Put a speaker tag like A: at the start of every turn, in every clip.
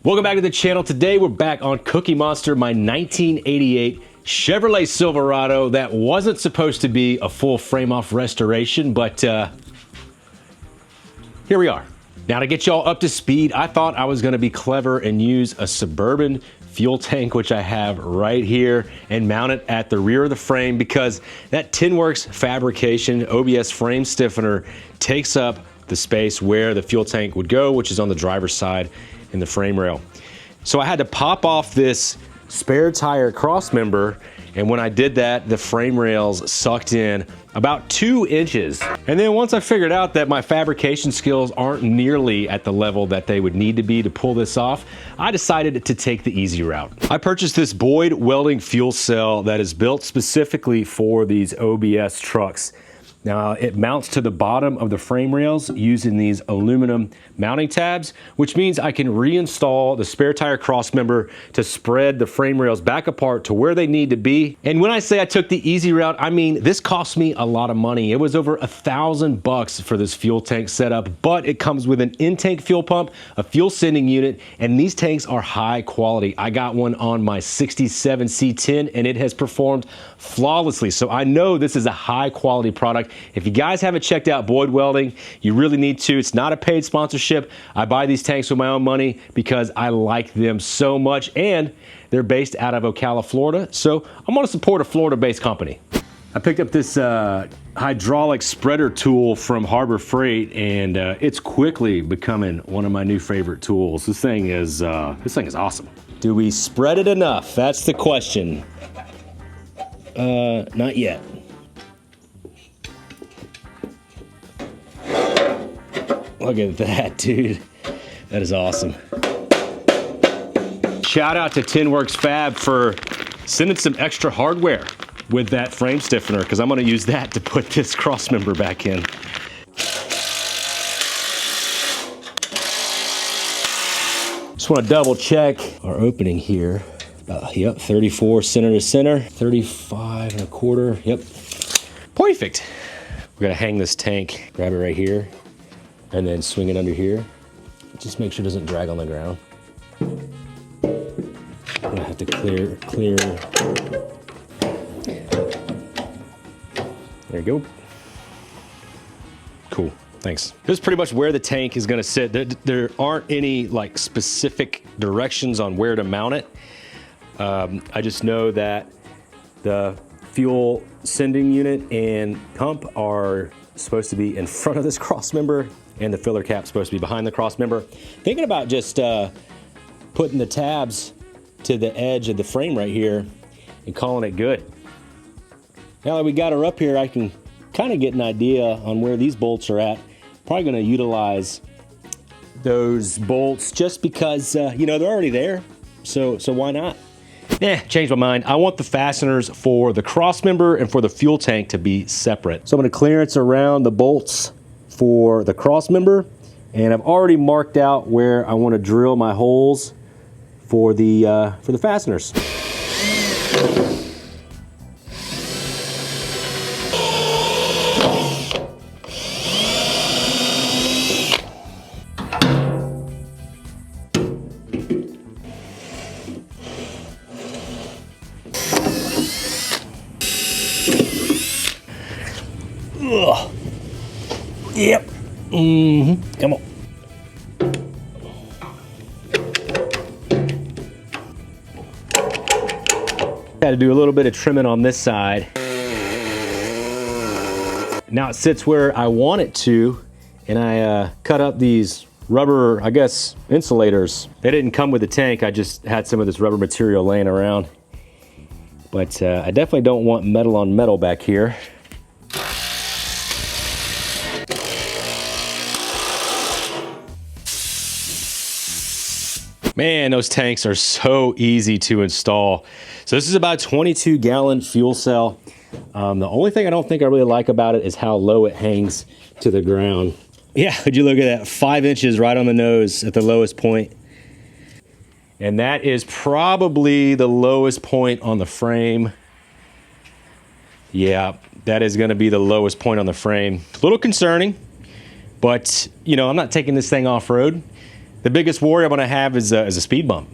A: Welcome back to the channel. Today we're back on Cookie Monster, my 1988 Chevrolet Silverado that wasn't supposed to be a full frame-off restoration, but here we are. Now to get y'all up to speed, I thought I was going to be clever and use a Suburban fuel tank, which I have right here, and mount it at the rear of the frame because that Tinworks fabrication OBS frame stiffener takes up the space where the fuel tank would go, which is on the driver's side in the frame rail. So I had to pop off this spare tire cross member, and when I did that, the frame rails sucked in about 2 inches. And then once I figured out that my fabrication skills aren't nearly at the level that they would need to be to pull this off, I decided to take the easy route. I purchased this Boyd welding fuel cell that is built specifically for these OBS trucks. Now it mounts to the bottom of the frame rails using these aluminum mounting tabs, which means I can reinstall the spare tire cross member to spread the frame rails back apart to where they need to be. And when I say I took the easy route, I mean this cost me a lot of money. It was over $1,000 for this fuel tank setup, but it comes with an in-tank fuel pump, a fuel sending unit, and these tanks are high quality. I got one on my 67 C10 and it has performed flawlessly. So I know this is a high quality product. If you guys haven't checked out Boyd Welding, you really need to. It's not a paid sponsorship. I buy these tanks with my own money because I like them so much, and they're based out of Ocala, Florida. So I'm gonna support a Florida-based company. I picked up this hydraulic spreader tool from Harbor Freight, and it's quickly becoming one of my new favorite tools. This thing is awesome. Do we spread it enough? That's the question. Not yet. Look at that, dude. That is awesome. Shout out to Tinworks Fab for sending some extra hardware with that frame stiffener, because I'm gonna use that to put this cross member back in. Just wanna double check our opening here. Yep, 34 center to center, 35 and a quarter, yep. Perfect. We're gonna hang this tank, grab it right here, and then swing it under here. Just make sure it doesn't drag on the ground. I'm gonna have to clear. There you go. Cool, thanks. This is pretty much where the tank is gonna sit. There aren't any like specific directions on where to mount it. I just know that the fuel sending unit and pump are supposed to be in front of this cross member, and the filler cap's supposed to be behind the cross member. Thinking about just putting the tabs to the edge of the frame right here and calling it good. Now that we got her up here, I can kind of get an idea on where these bolts are at. Probably gonna utilize those bolts just because, you know, they're already there. So why not? Changed my mind. I want the fasteners for the cross member and for the fuel tank to be separate. So I'm gonna clearance around the bolts for the cross member, and I've already marked out where I want to drill my holes for the fasteners. Ugh. Yep. Come on. Had to do a little bit of trimming on this side. Now it sits where I want it to, and I cut up these rubber, I guess, insulators. They didn't come with the tank. I just had some of this rubber material laying around. But I definitely don't want metal on metal back here. Man, those tanks are so easy to install. So this is about a 22-gallon fuel cell. The only thing I don't think I really like about it is how low it hangs to the ground. Yeah, would you look at that? 5 inches right on the nose at the lowest point. And that is probably the lowest point on the frame. Yeah, that is gonna be the lowest point on the frame. A little concerning, but you know, I'm not taking this thing off-road. The biggest worry I'm gonna have is a speed bump.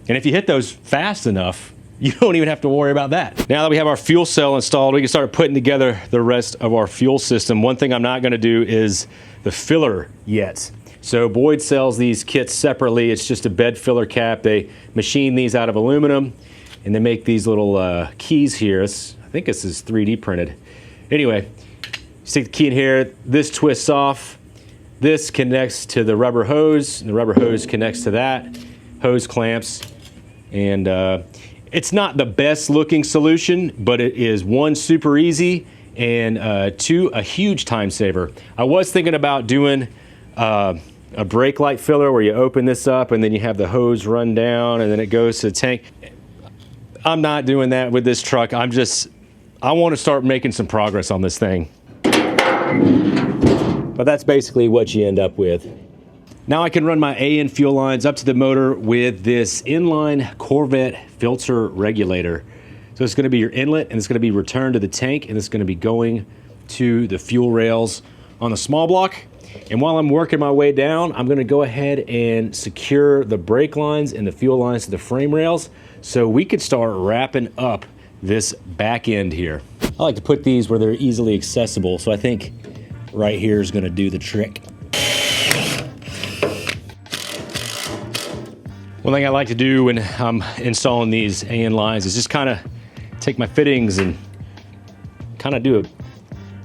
A: And if you hit those fast enough, you don't even have to worry about that. Now that we have our fuel cell installed, we can start putting together the rest of our fuel system. One thing I'm not gonna do is the filler yet. So Boyd sells these kits separately. It's just a bed filler cap. They machine these out of aluminum, and they make these little keys here. I think this is 3D printed. Anyway, stick the key in here. This twists off. This connects to the rubber hose, and the rubber hose connects to that. Hose clamps, and it's not the best looking solution, but it is one, super easy, and two, a huge time saver. I was thinking about doing a brake light filler where you open this up and then you have the hose run down and then it goes to the tank. I'm not doing that with this truck. I want to start making some progress on this thing. But that's basically what you end up with. Now I can run my AN fuel lines up to the motor with this inline Corvette filter regulator. So it's going to be your inlet, and it's going to be returned to the tank, and it's going to be going to the fuel rails on the small block. And while I'm working my way down, I'm going to go ahead and secure the brake lines and the fuel lines to the frame rails so we could start wrapping up this back end here. I like to put these where they're easily accessible, so I think right here is going to do the trick. One thing I like to do when I'm installing these AN lines is just kind of take my fittings and kind of do a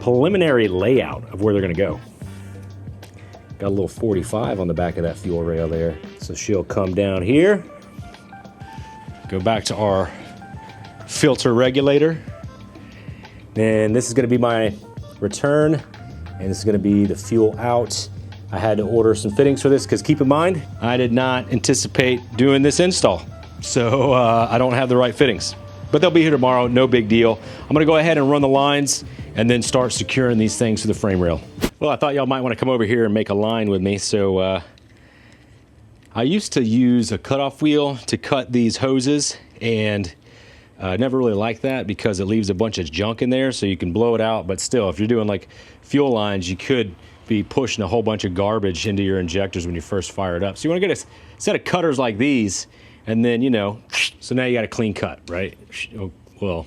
A: preliminary layout of where they're going to go. Got a little 45 on the back of that fuel rail there. So she'll come down here, go back to our filter regulator. And this is going to be my return, and this is going to be the fuel out. I had to order some fittings for this because keep in mind, I did not anticipate doing this install. So I don't have the right fittings. But they'll be here tomorrow, no big deal. I'm gonna go ahead and run the lines and then start securing these things to the frame rail. Well, I thought y'all might wanna come over here and make a line with me. So I used to use a cutoff wheel to cut these hoses, and I never really liked that because it leaves a bunch of junk in there, so you can blow it out. But still, if you're doing like fuel lines, you could be pushing a whole bunch of garbage into your injectors when you first fire it up. So you want to get a set of cutters like these, and then, you know, so now you got a clean cut, right? Well,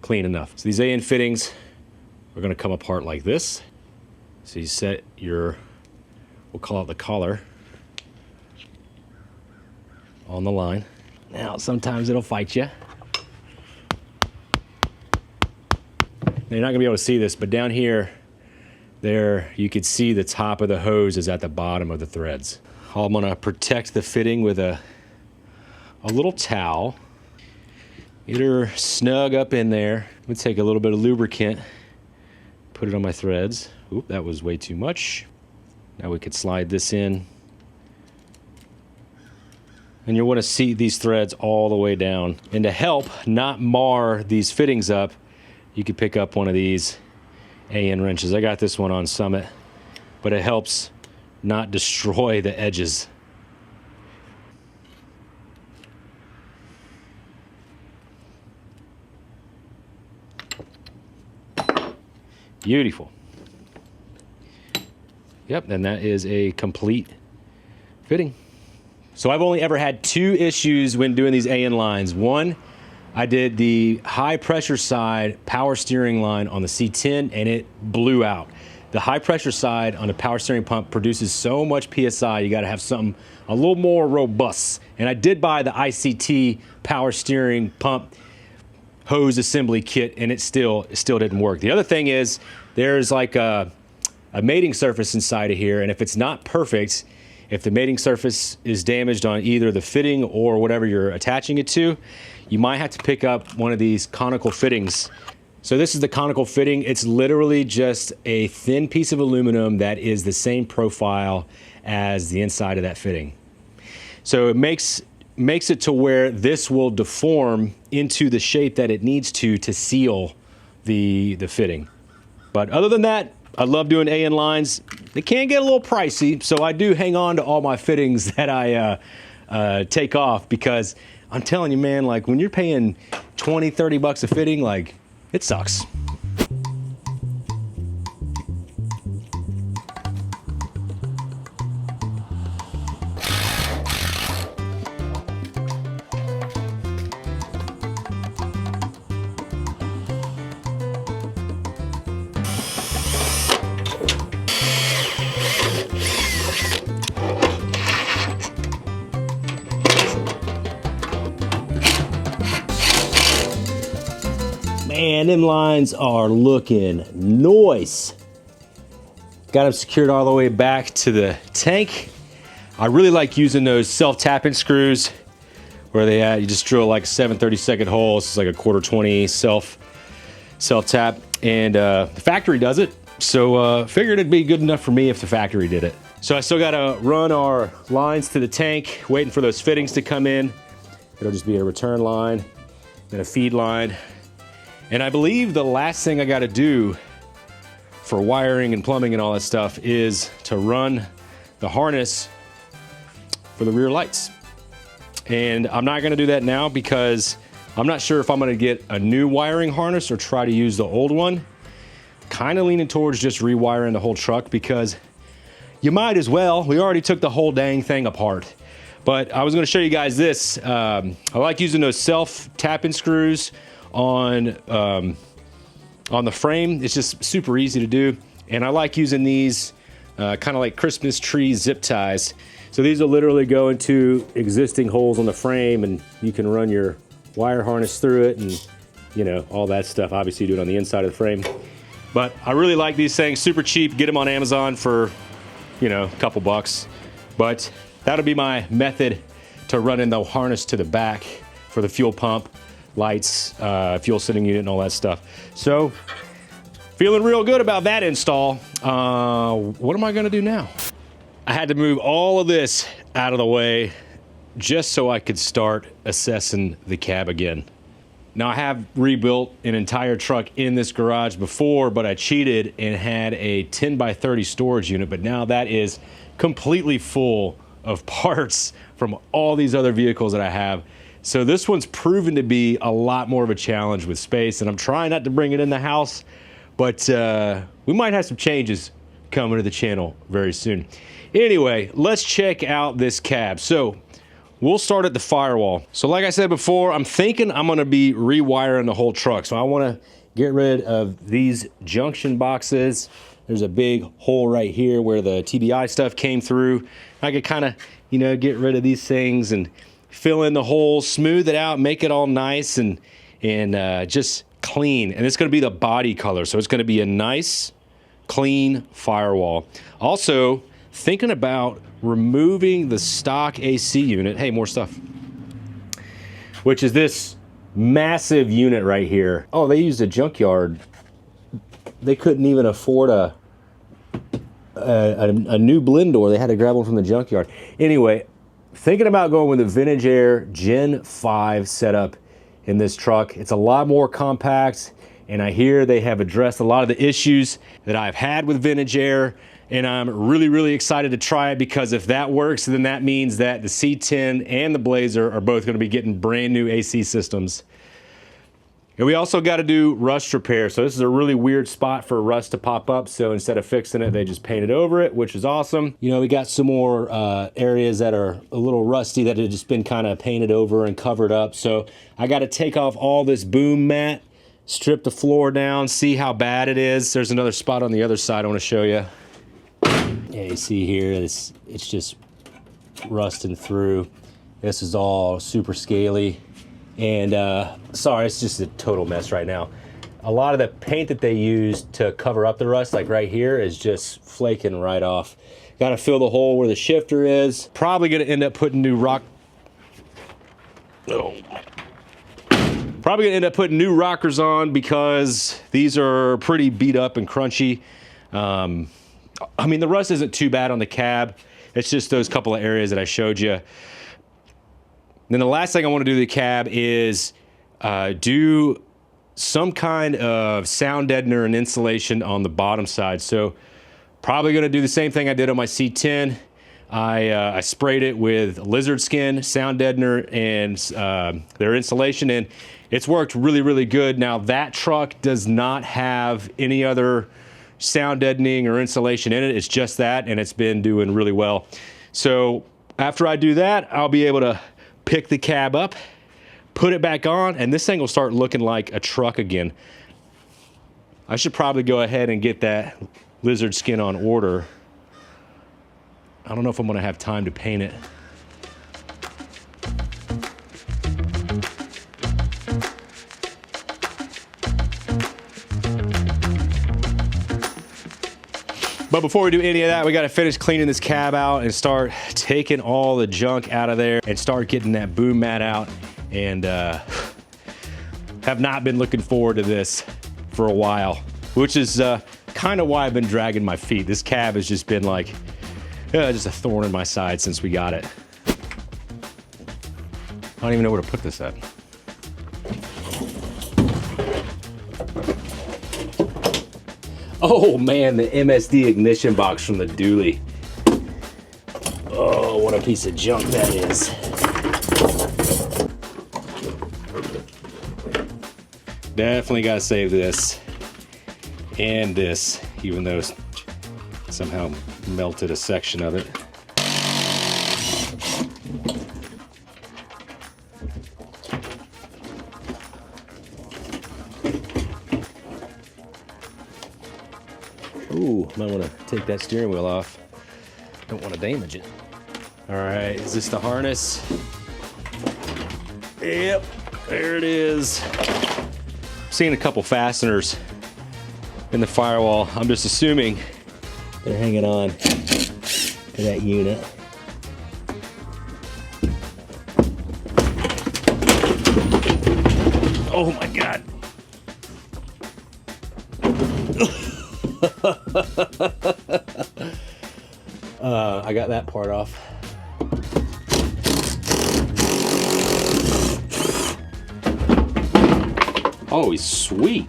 A: clean enough. So these AN fittings are going to come apart like this. So you set your, we'll call it the collar, on the line. Now, sometimes it'll fight you. Now, you're not going to be able to see this, but down here, there, you could see the top of the hose is at the bottom of the threads. I'm gonna protect the fitting with a little towel. Get her snug up in there. I'm gonna take a little bit of lubricant, put it on my threads. Oop, that was way too much. Now we could slide this in. And you'll wanna seat these threads all the way down. And to help not mar these fittings up, you could pick up one of these AN wrenches. I got this one on Summit, but it helps not destroy the edges. Beautiful. Yep, and that is a complete fitting. So I've only ever had two issues when doing these AN lines. One, I did the high pressure side power steering line on the C10 and it blew out. The high pressure side on a power steering pump produces so much PSI, you gotta have something a little more robust. And I did buy the ICT power steering pump hose assembly kit, and it still didn't work. The other thing is there's like a mating surface inside of here, and if it's not perfect, if the mating surface is damaged on either the fitting or whatever you're attaching it to, you might have to pick up one of these conical fittings. So this is the conical fitting. It's literally just a thin piece of aluminum that is the same profile as the inside of that fitting. So it makes it to where this will deform into the shape that it needs to seal the fitting. But other than that, I love doing AN lines. They can get a little pricey, so I do hang on to all my fittings that I take off, because I'm telling you, man, like when you're paying 20, 30 bucks a fitting, like it sucks. Man, them lines are looking nice. Got them secured all the way back to the tank. I really like using those self-tapping screws where they at. You just drill like a 7/32 hole. It's like a 1/4 20 self-tap, and the factory does it. So figured it'd be good enough for me if the factory did it. So I still gotta run our lines to the tank, waiting for those fittings to come in. It'll just be a return line, then a feed line. And I believe the last thing I gotta do for wiring and plumbing and all that stuff is to run the harness for the rear lights. And I'm not gonna do that now because I'm not sure if I'm gonna get a new wiring harness or try to use the old one. Kind of leaning towards just rewiring the whole truck because you might as well. We already took the whole dang thing apart. But I was gonna show you guys this. I like using those self-tapping screws on the frame. It's just super easy to do. And I like using these kind of like Christmas tree zip ties. So these will literally go into existing holes on the frame and you can run your wire harness through it and, you know, all that stuff. Obviously you do it on the inside of the frame. But I really like these things, super cheap. Get them on Amazon for, you know, a couple bucks. But that'll be my method to running the harness to the back for the fuel pump, lights, fuel sitting unit and all that stuff. So feeling real good about that install. What am I gonna do now? I had to move all of this out of the way just so I could start assessing the cab again. Now I have rebuilt an entire truck in this garage before, but I cheated and had a 10x30 storage unit, but now that is completely full of parts from all these other vehicles that I have. So this one's proven to be a lot more of a challenge with space, and I'm trying not to bring it in the house, but we might have some changes coming to the channel very soon. Anyway, let's check out this cab. So we'll start at the Firewall. So like I said before, I'm thinking I'm gonna be rewiring the whole truck. So I wanna get rid of these junction boxes. There's a big hole right here where the TBI stuff came through. I could kind of, you know, get rid of these things and fill in the holes, smooth it out, make it all nice and just clean. And it's gonna be the body color. So it's gonna be a nice, clean Firewall. Also, thinking about removing the stock AC unit. Hey, more stuff. Which is this massive unit right here. Oh, they used a junkyard. They couldn't even afford a new blend door. They had to grab one from the junkyard. Anyway, thinking about going with the Vintage Air Gen 5 setup in this truck. It's a lot more compact, and I hear they have addressed a lot of the issues that I've had with Vintage Air. And I'm really, really excited to try it because if that works, then that means that the C10 and the Blazer are both gonna be getting brand new AC systems. And we also gotta do rust repair. So this is a really weird spot for rust to pop up. So instead of fixing it, they just painted over it, which is awesome. You know, we got some more areas that are a little rusty that have just been kind of painted over and covered up. So I gotta take off all this boom mat, strip the floor down, see how bad it is. There's another spot on the other side I wanna show you. Yeah, you see here, it's just rusting through. This is all super scaly. And sorry, it's just a total mess right now. A lot of the paint that they used to cover up the rust, like right here, is just flaking right off. Got to fill the hole where the shifter is. Probably gonna end up putting new rockers on because these are pretty beat up and crunchy. I mean, the rust isn't too bad on the cab. It's just those couple of areas that I showed you. Then the last thing I want to do to the cab is do some kind of sound deadener and insulation on the bottom side. So probably going to do the same thing I did on my C10. I sprayed it with lizard skin, sound deadener, and their insulation, and it's worked really, really good. Now that truck does not have any other sound deadening or insulation in it. It's just that, and it's been doing really well. So after I do that, I'll be able to pick the cab up, put it back on, and this thing will start looking like a truck again. I should probably go ahead and get that lizard skin on order. I don't know if I'm gonna have time to paint it. But before we do any of that, we gotta finish cleaning this cab out and start taking all the junk out of there and start getting that boom mat out. And have not been looking forward to this for a while, which is kind of why I've been dragging my feet. This cab has just been like, just a thorn in my side since we got it. I don't even know where to put this at. Oh man, the MSD ignition box from the dually. Oh, what a piece of junk that is. Definitely gotta save this and this, even though it's somehow melted a section of it. Ooh, might want to take that steering wheel off. Don't want to damage it. All right, is this the harness? Yep, there it is. Seeing a couple fasteners in the firewall. I'm just assuming they're hanging on to that unit. Oh my God. I got that part off. Oh, he's sweet.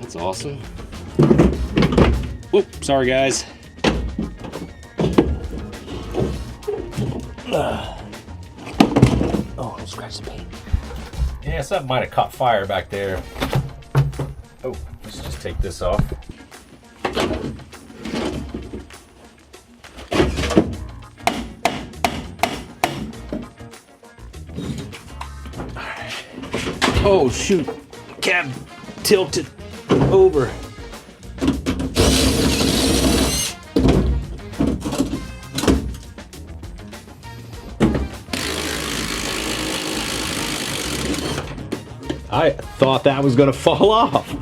A: That's awesome. Oop, sorry guys. Oh, don't scratch the paint. Yeah, something might have caught fire back there. Oh, let's just take this off. Oh shoot, cab tilted over. I thought that was gonna fall off.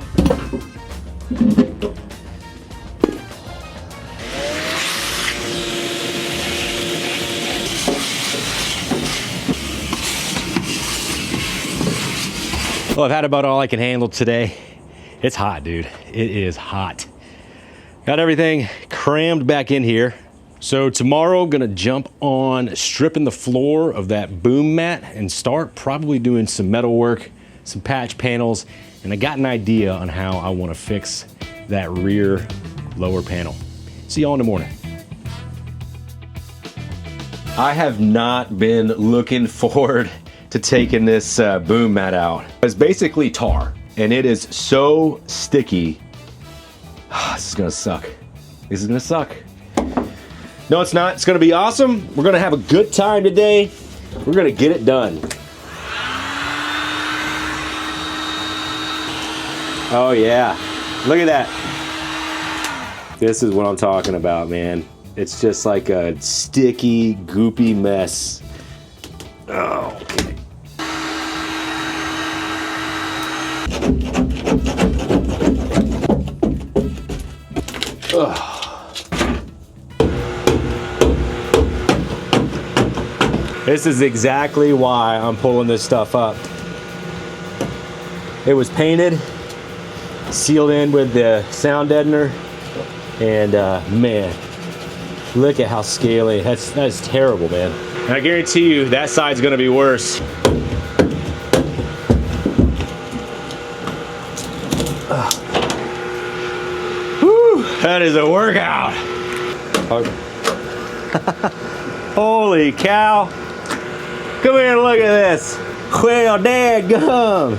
A: Well, I've had about all I can handle today. It's hot, dude. It is hot. Got everything crammed back in here. So tomorrow I'm gonna jump on stripping the floor of that boom mat and start probably doing some metal work, some patch panels, and I got an idea on how I wanna fix that rear lower panel. See y'all in the morning. I have not been looking forward to taking this boom mat out. It's basically tar, and it is so sticky. This is gonna suck. This is gonna suck. No, it's not. It's gonna be awesome. We're gonna have a good time today. We're gonna get it done. Oh yeah, look at that. This is what I'm talking about, man. It's just like a sticky, goopy mess. Oh, okay. This is exactly why I'm pulling this stuff up. It was painted, sealed in with the sound deadener, and man, look at how scaly. That's terrible, man. And I guarantee you that side's gonna be worse. Whew, that is a workout. Holy cow. Come here and look at this. Well, dadgum.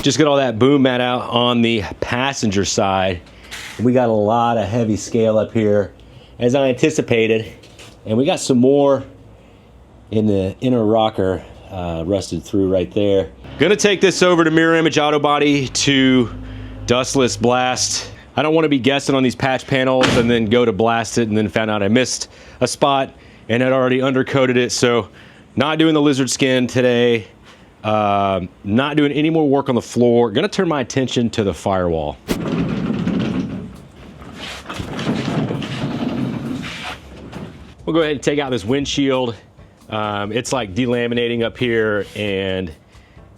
A: Just got all that boom mat out on the passenger side. We got a lot of heavy scale up here, as I anticipated. And we got some more in the inner rocker, rusted through right there. Gonna take this over to Mirror Image Auto Body to dustless blast. I don't want to be guessing on these patch panels and then go to blast it and then found out I missed a spot and had already undercoated it. So not doing the lizard skin today. Not doing any more work on the floor. Gonna turn my attention to the firewall. We'll go ahead and take out this windshield. It's like delaminating up here, and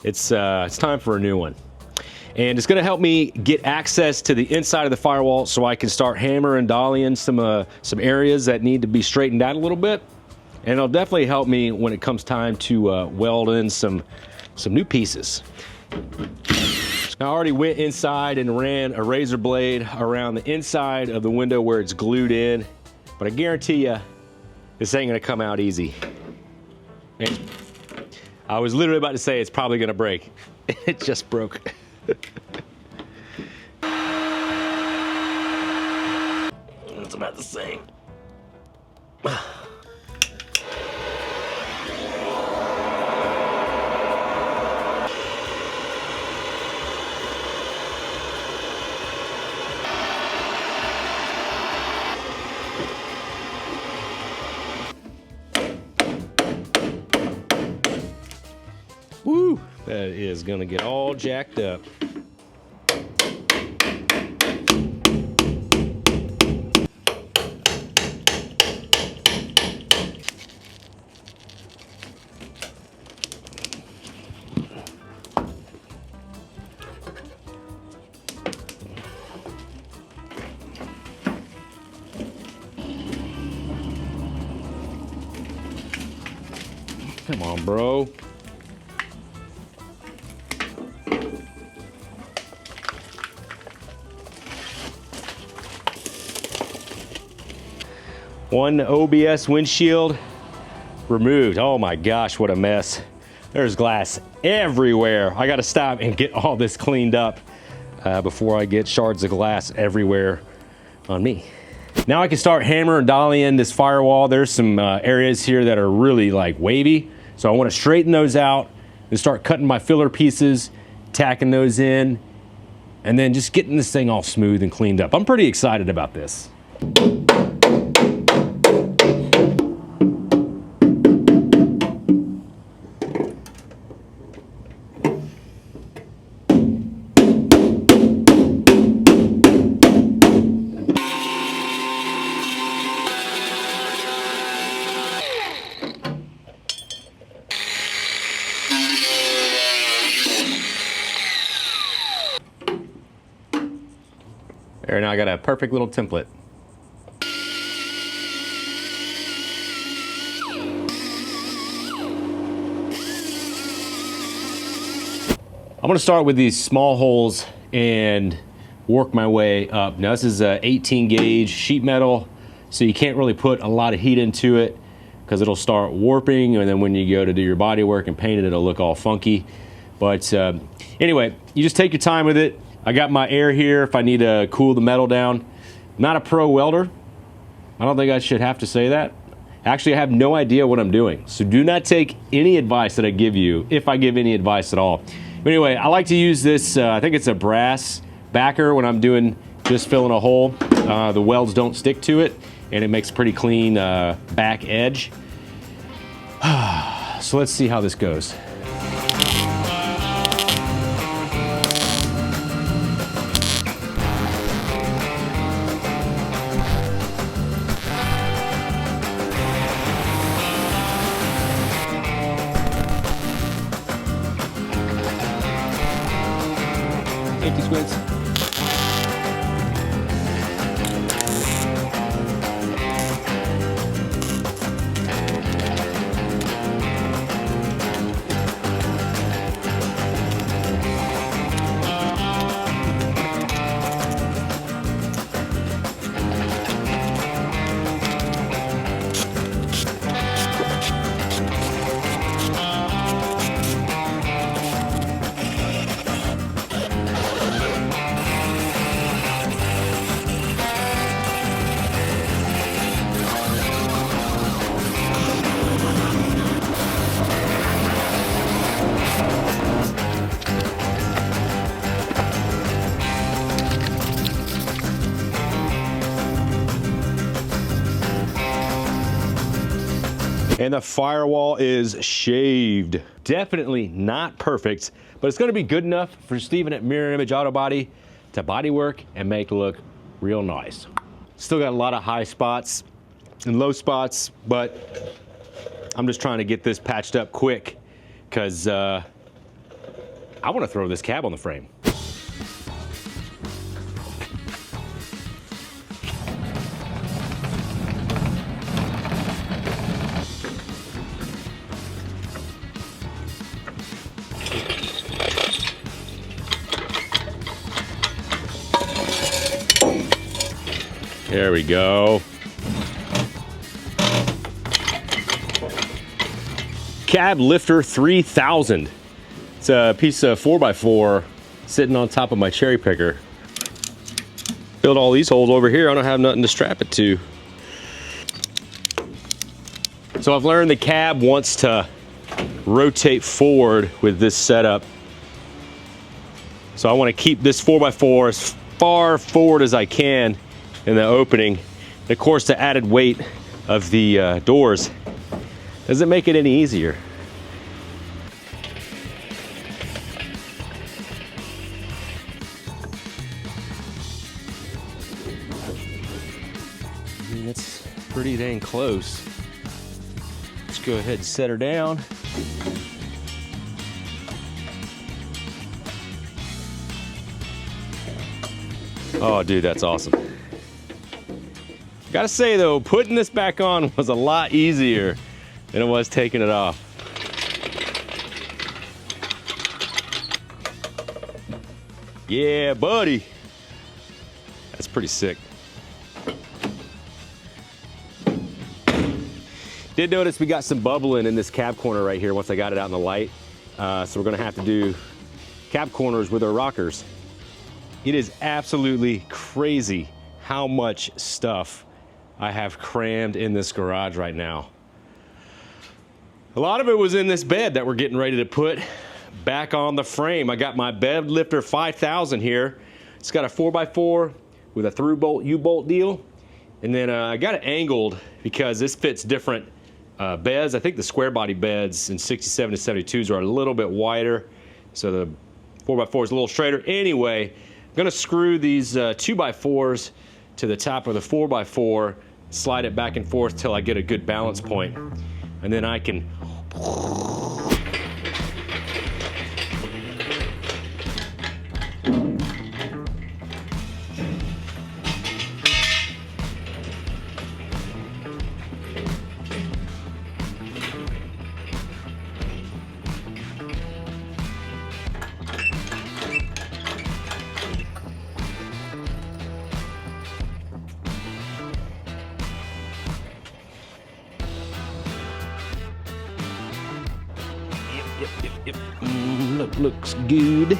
A: it's time for a new one. And it's gonna help me get access to the inside of the firewall so I can start hammer and dollying some areas that need to be straightened out a little bit. And it'll definitely help me when it comes time to weld in some new pieces. I already went inside and ran a razor blade around the inside of the window where it's glued in, but I guarantee you, this ain't gonna come out easy. Man, I was literally about to say it's probably gonna break. It just broke. It's about the same. Woo! That is gonna get all jacked up. Come on, bro. One OBS windshield removed. Oh my gosh, what a mess. There's glass everywhere. I gotta stop and get all this cleaned up before I get shards of glass everywhere on me. Now I can start hammer and dollying this firewall. There's some areas here that are really like wavy. So I wanna straighten those out and start cutting my filler pieces, tacking those in, and then just getting this thing all smooth and cleaned up. I'm pretty excited about this. There, now I got a perfect little template. I'm gonna start with these small holes and work my way up. Now this is a 18 gauge sheet metal, so you can't really put a lot of heat into it because it'll start warping, and then when you go to do your body work and paint it, it'll look all funky. But anyway, you just take your time with it. I got my air here if I need to cool the metal down. I'm not a pro welder. I don't think I should have to say that. Actually, I have no idea what I'm doing. So do not take any advice that I give you, if I give any advice at all. But anyway, I like to use this, I think it's a brass backer when I'm doing just filling a hole. The welds don't stick to it, and it makes a pretty clean back edge. So let's see how this goes. Safety squints. And the firewall is shaved. Definitely not perfect, but it's gonna be good enough for Steven at Mirror Image Auto Body to body work and make it look real nice. Still got a lot of high spots. and low spots, but I'm just trying to get this patched up quick because I want to throw this cab on the frame. There we go. Cab Lifter 3000. It's a piece of 4x4 sitting on top of my cherry picker. Filled all these holes over here. I don't have nothing to strap it to. So I've learned the cab wants to rotate forward with this setup. So I want to keep this 4x4 as far forward as I can in the opening. And of course, the added weight of the doors doesn't make it any easier. I mean, it's pretty dang close. Let's go ahead and set her down. Oh, dude, that's awesome. Gotta say though, putting this back on was a lot easier than it was taking it off. Yeah, buddy. That's pretty sick. Did notice we got some bubbling in this cab corner right here once I got it out in the light. So we're gonna have to do cab corners with our rockers. It is absolutely crazy how much stuff I have crammed in this garage right now. A lot of it was in this bed that we're getting ready to put back on the frame. I got my Bed Lifter 5000 here. It's got a 4x4 with a through bolt U-bolt deal. And then I got it angled because this fits different beds. I think the square body beds in 67 to 72s are a little bit wider. So the 4x4 is a little straighter. Anyway, I'm gonna screw these 2x4s to the top of the 4x4, slide it back and forth till I get a good balance point. And then I can Yep. Looks good.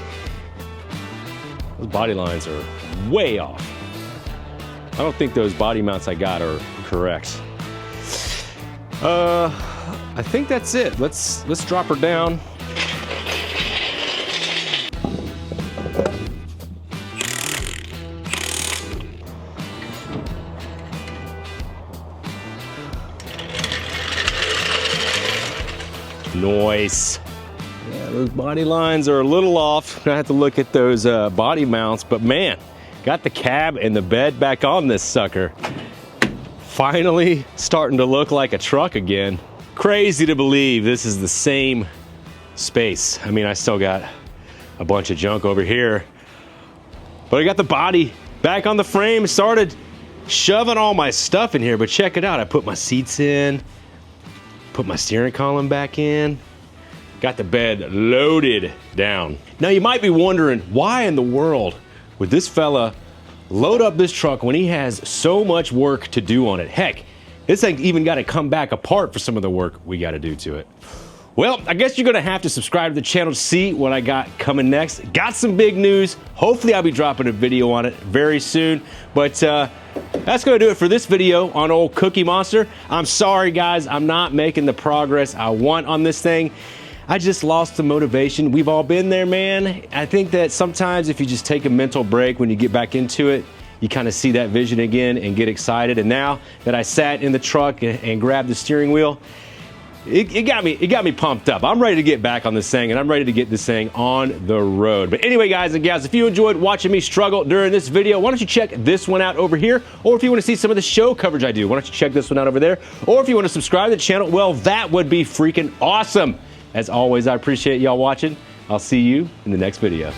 A: Those body lines are way off. I don't think those body mounts I got are correct. I think that's it. Let's drop her down. Nice. Yeah, those body lines are a little off. I have to look at those body mounts, but man, got the cab and the bed back on this sucker. Finally starting to look like a truck again. Crazy to believe this is the same space. I mean, I still got a bunch of junk over here, but I got the body back on the frame, started shoving all my stuff in here, but check it out. I put my seats in, put my steering column back in, got the bed loaded down. Now you might be wondering, why in the world would this fella load up this truck when he has so much work to do on it? Heck, this ain't even got to come back apart for some of the work we got to do to it. Well, I guess you're gonna have to subscribe to the channel to see what I got coming next. Got some big news. Hopefully I'll be dropping a video on it very soon. But that's gonna do it for this video on old Cookie Monster. I'm sorry guys, I'm not making the progress I want on this thing. I just lost the motivation. We've all been there, man. I think that sometimes if you just take a mental break when you get back into it, you kind of see that vision again and get excited. And now that I sat in the truck and grabbed the steering wheel, it got me pumped up. I'm ready to get back on this thing, and I'm ready to get this thing on the road. But anyway, guys and gals, if you enjoyed watching me struggle during this video, why don't you check this one out over here? Or if you want to see some of the show coverage I do, why don't you check this one out over there? Or if you want to subscribe to the channel, well, that would be freaking awesome. As always, I appreciate y'all watching. I'll see you in the next video.